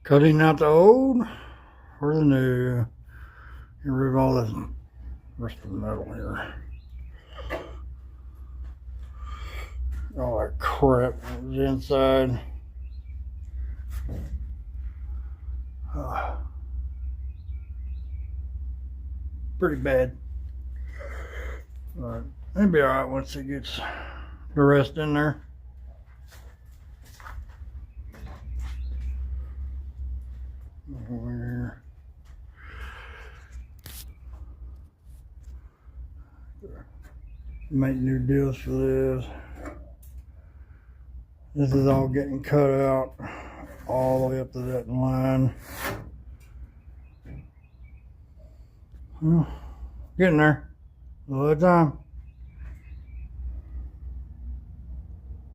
Cutting out the old for the new. Get rid of all this rest of the metal here. All that crap is inside. Pretty bad. But it'll be alright once it gets the rest in there. Over here. Make new deals for this. This is all getting cut out all the way up to that line. Well, getting there. A little time.